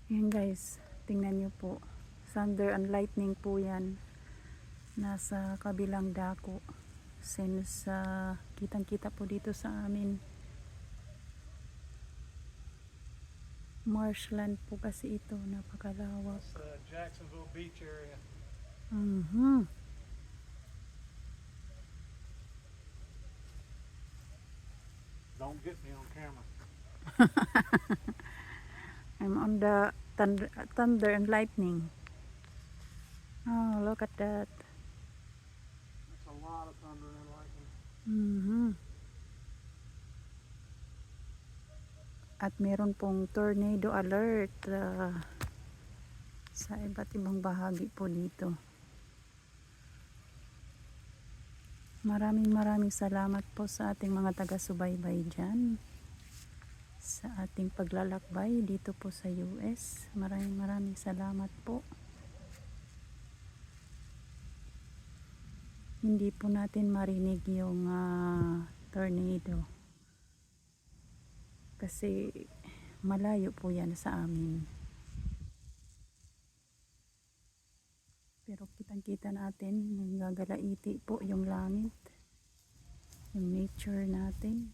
Yan guys, tingnan nyo po. Thunder and lightning po yan. Nasa kabilang dako. Since kitang kita po dito sa amin. Marshland po kasi ito. Napakalawak. Jacksonville Beach area. Don't get me on camera. I'm on the thunder and lightning. Oh, look at that. That's a lot of thunder and lightning. At meron pong tornado alert sa iba't ibang bahagi po dito. Maraming salamat po sa ating mga taga-subaybay dyan. Sa ating paglalakbay dito po sa US. Maraming salamat po. Hindi po natin marinig yung tornado. Kasi malayo po yan sa amin. Pero kitang-kita natin, nagagalaiti po yung langit. Yung nature natin.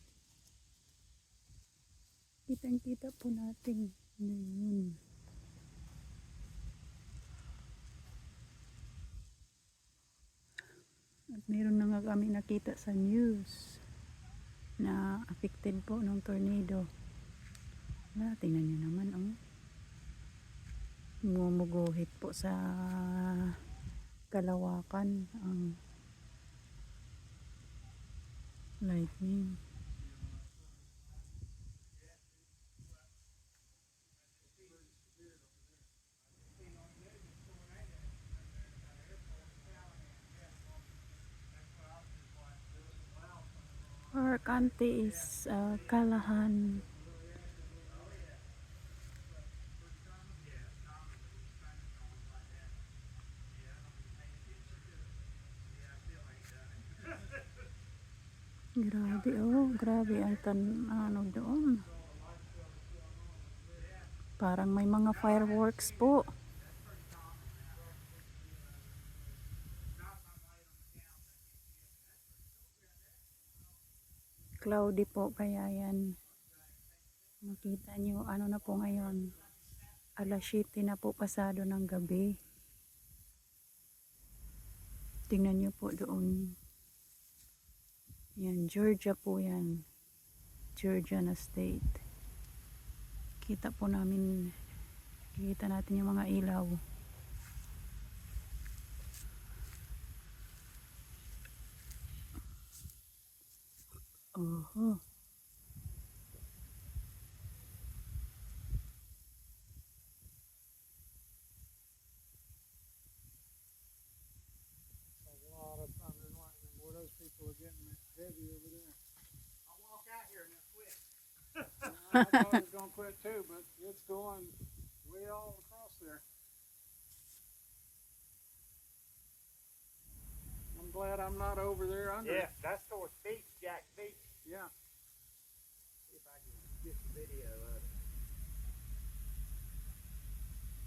Kitang-kita po natin. Yun. At meron na nga kami nakita sa news na affected po ng tornado. Wala, tingnan nyo naman, oh. Mumuguhit po sa kalawakan ang lightning. Our country is Kalahan. Grabe, oh, grabe ang ano doon. Parang may mga fireworks po. Cloudy po kaya yan. Makita nyo, ano na po ngayon. Alas 7 na po pasado ng gabi. Tingnan nyo po doon. Yan, Georgia po yan. Georgia na state. Kita po namin, kita natin yung mga ilaw. Oho. Those people are getting heavy over there. I'll walk out here and it quit. I thought it was going to quit too, but it's going way all across there. I'm glad I'm not over there under. Yeah, that's North Beach, Jack Beach. Yeah. See if I can get the video of it.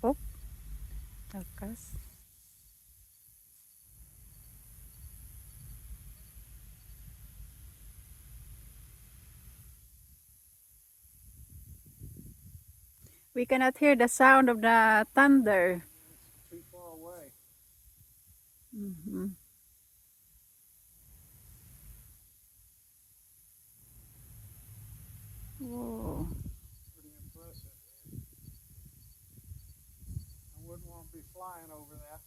Oh, takas. We cannot hear the sound of the thunder. It's too far away. Whoa. Pretty impressive. I wouldn't want to be flying over that.